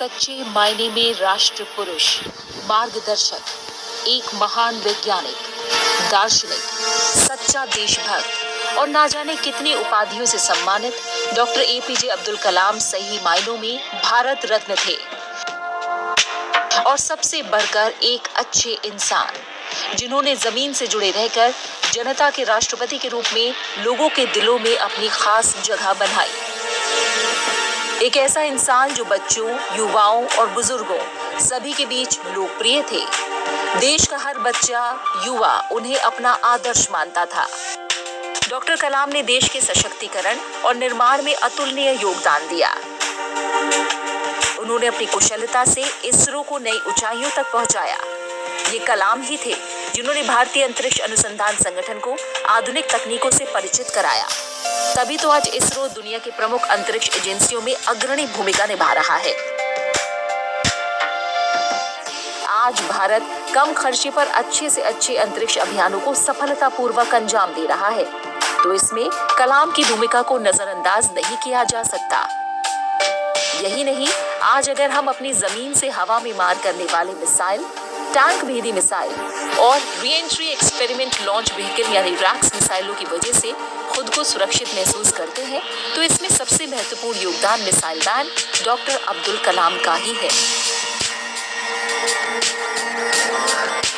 सच्चे मायने में राष्ट्र पुरुष, मार्गदर्शक, एक महान वैज्ञानिक, दार्शनिक, सच्चा देशभक्त और ना जाने कितनी उपाधियों से सम्मानित डॉक्टर एपीजे अब्दुल कलाम सही मायनों में भारत रत्न थे और सबसे बढ़कर एक अच्छे इंसान, जिन्होंने जमीन से जुड़े रहकर जनता के राष्ट्रपति के रूप में लोगों के दिलों में अपनी खास जगह बनाई। एक ऐसा इंसान जो बच्चों, युवाओं और बुजुर्गों सभी के बीच लोकप्रिय थे। देश का हर बच्चा, युवा उन्हें अपना आदर्श मानता था। डॉक्टर कलाम ने देश के सशक्तिकरण और निर्माण में अतुलनीय योगदान दिया। उन्होंने अपनी कुशलता से इसरो को नई ऊंचाइयों तक पहुंचाया। ये कलाम ही थे जिन्होंने भारतीय अंतरिक्ष अनुसंधान संगठन को आधुनिक तकनीकों से परिचित कराया। तभी तो आज इसरो दुनिया की प्रमुख अंतरिक्ष एजेंसियों में अग्रणी भूमिका निभा रहा है। आज भारत कम खर्चे पर अच्छे से अच्छे अंतरिक्ष अभियानों को सफलतापूर्वक अंजाम दे रहा है, तो इसमें कलाम की भूमिका को नजरअंदाज नहीं किया जा सकता। यही नहीं, आज अगर हम अपनी जमीन से हवा में मार करने वाले मिसाइल, टैंक भेदी मिसाइल और री-एंट्री एक्सपेरिमेंट लॉन्च व्हीकल यानी रैक्स मिसाइलों की वजह से खुद को सुरक्षित महसूस करते हैं, तो इसमें सबसे महत्वपूर्ण योगदान missile man doctor Abdul Kalam का ही है।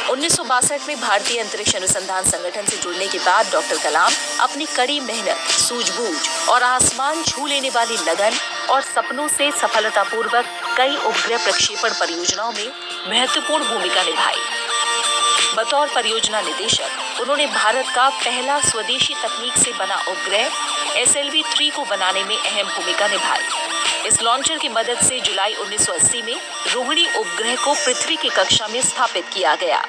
1962 में भारतीय अंतरिक्ष अनुसंधान संगठन से जुड़ने के बाद डॉक्टर कलाम अपनी कड़ी मेहनत, सूझबूझ और आसमान छू लेने वाली लगन और सपनों से सफलतापूर्वक कई उपग्रह प्रक्षेपण परियोजनाओं में महत्वपूर्ण भूमिका निभाई। बतौर परियोजना निदेशक उन्होंने भारत का पहला स्वदेशी तकनीक से बना उपग्रह SLV-3 को बनाने में अहम भूमिका निभाई। इस लॉन्चर की मदद से जुलाई 1980 में रोहिणी उपग्रह को पृथ्वी की कक्षा में स्थापित किया गया।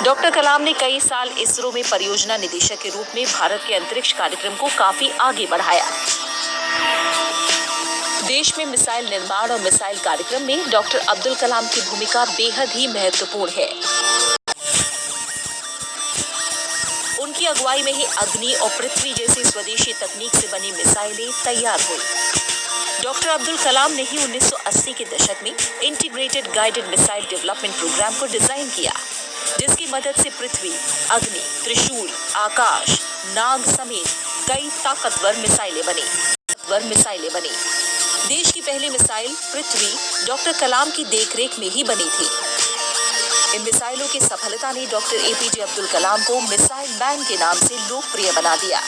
डॉक्टर कलाम ने कई साल इसरो में परियोजना निदेशक के रूप में भारत के अंतरिक्ष कार्यक्रम को काफी आगे बढ़ाया। देश में मिसाइल निर्माण और मिसाइल कार्यक्रम में डॉक्टर अब्दुल कलाम की भूमिका बेहद ही महत्वपूर्ण है। उनकी अगुवाई में ही अग्नि और पृथ्वी जैसी स्वदेशी तकनीक से बनी मिसाइलें तैयार हुई। डॉक्टर अब्दुल कलाम ने ही 1980 के दशक में integrated guided missile development program को डिजाइन किया, जिसकी मदद से पृथ्वी, अग्नि, त्रिशूल, आकाश, नाग समेत कई ताकतवर मिसाइलें बनी। देश की पहली मिसाइल पृथ्वी डॉक्टर कलाम की देखरेख में ही बनी थी। इन मिसाइलों की सफलता ने डॉक्टर एपीजे अब्दुल कलाम को मिसाइल मैन के नाम से लोकप्रिय बना दिया।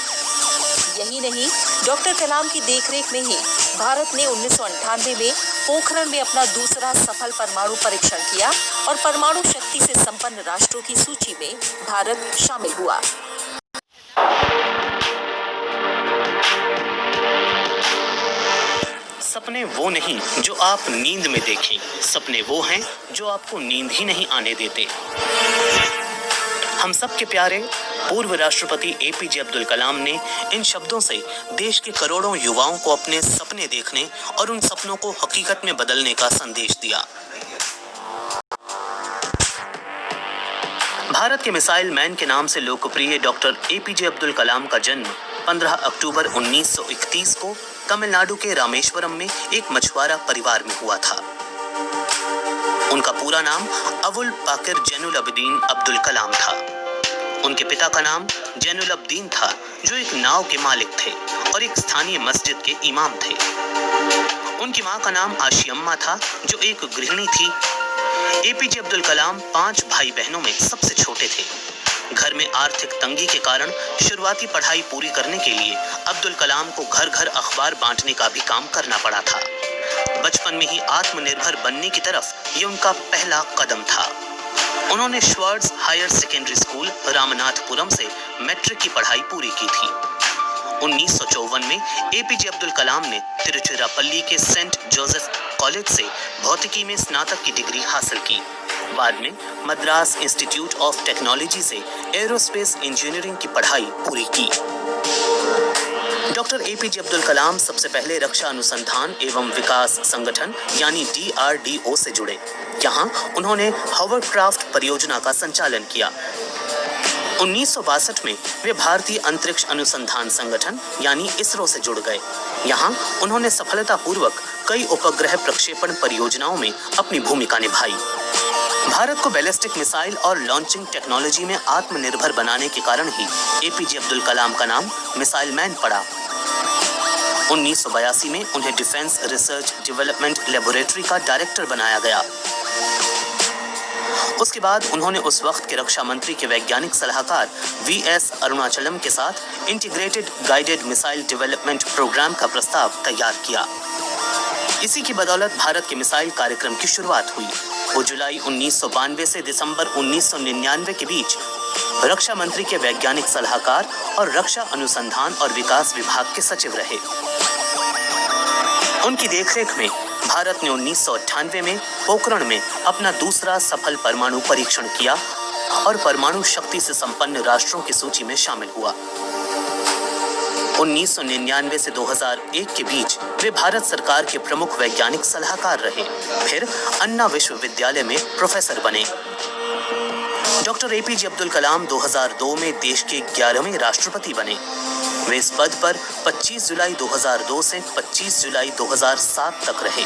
यही नहीं, डॉक्टर कलाम की देखरेख में ही भारत ने 1998 में पोखरण में अपना दूसरा सफल परमाणु परीक्षण किया और परमाणु शक्ति से संपन्न राष्ट्रों की सूची में भारत शामिल हुआ। सपने वो नहीं जो आप नींद में देखें, सपने वो हैं जो आपको नींद ही नहीं आने देते। हम सबके प्यारे पूर्व राष्ट्रपति एपीजे अब्दुल कलाम ने इन शब्दों से देश के करोड़ों युवाओं को अपने सपने देखने और उन सपनों को हकीकत में बदलने का संदेश दिया। भारत के मिसाइल मैन के नाम से लोकप्रिय डॉक्टर एपीजे अब्दुल कलाम का जन्म 15 अक्टूबर 1931 को तमिलनाडु के रामेश्वरम में एक मछुआरा परिवार में हुआ था। उनका पूरा नाम अबुल बाकिर जैनुलब्दीन अब्दुल कलाम था। उनके पिता का नाम जैनुलब्दीन था, जो एक नाव के मालिक थे और एक स्थानीय मस्जिद के इमाम थे। उनकी मां का नाम आशियम्मा था, जो एक गृहिणी थी। एपीजे अब्दुल कलाम 5 भाई बहनों में सबसे छोटे थे। घर में आर्थिक तंगी के कारण शुरुआती पढ़ाई पूरी करने के लिए अब्दुल कलाम को घर घर अखबार बांटने का भी काम करना पड़ा था। बचपन में ही आत्मनिर्भर बनने की तरफ ये उनका पहला कदम था। उन्होंने Schwartz higher secondary school Ramanathapuram से मैट्रिक की पढ़ाई पूरी की थी। 1954 में एपीजे अब्दुल कलाम ने तिरुचिरापल्ली के सेंट जोसेफ कॉलेज से भौतिकी में स्नातक की डिग्री हासिल की। बाद में मद्रास इंस्टीट्यूट ऑफ टेक्नोलॉजी से एरोस्पेस इंजीनियरिंग की पढ़ाई पूरी की। डॉक्टर एपीजे अब्दुल कलाम सबसे पहले रक्षा अनुसंधान एवं विकास संगठन यानी DRDO से जुड़े। यहाँ उन्होंने हॉवरक्राफ्ट परियोजना का संचालन किया। 1962 में वे भारतीय अंतरिक्ष अनुसंधान संगठन यानी इसरो से जुड़ गए। यहाँ उन्होंने सफलतापूर्वक कई उपग्रह प्रक्षेपण परियोजनाओं में अपनी भूमिका निभाई। भारत को बैलिस्टिक मिसाइल और लॉन्चिंग टेक्नोलॉजी में आत्मनिर्भर बनाने के कारण ही एपीजे अब्दुल कलाम का नाम मिसाइल मैन पड़ा। 1982 में उन्हें डिफेंस रिसर्च डेवलपमेंट लेबोरेटरी का डायरेक्टर बनाया गया। उसके बाद उन्होंने उस वक्त के रक्षा मंत्री के वैज्ञानिक सलाहकार वीएस अरुणाचलम के साथ integrated guided missile development program का प्रस्ताव तैयार किया। इसी की बदौलत भारत के मिसाइल कार्यक्रम की शुरुआत हुई। वो जुलाई 1992 से दिसंबर 1999 के बीच रक्षा मंत्री के वैज्ञानिक सलाहकार और रक्षा अनुसंधान और विकास विभाग के सचिव रहे। उनकी देखरेख में भारत ने 1998 में पोखरण में अपना दूसरा सफल परमाणु परीक्षण किया और परमाणु शक्ति से संपन्न राष्ट्रों की सूची में शामिल हुआ। 1999 से 2001 के बीच वे भारत सरकार के प्रमुख वैज्ञानिक सलाहकार रहे। फिर अन्ना विश्वविद्यालय में प्रोफेसर बने। डॉक्टर एपीजे अब्दुल कलाम 2002 में देश के 11वें राष्ट्रपति बने। वे इस पद पर 25 जुलाई 2002 से 25 जुलाई 2007 तक रहे।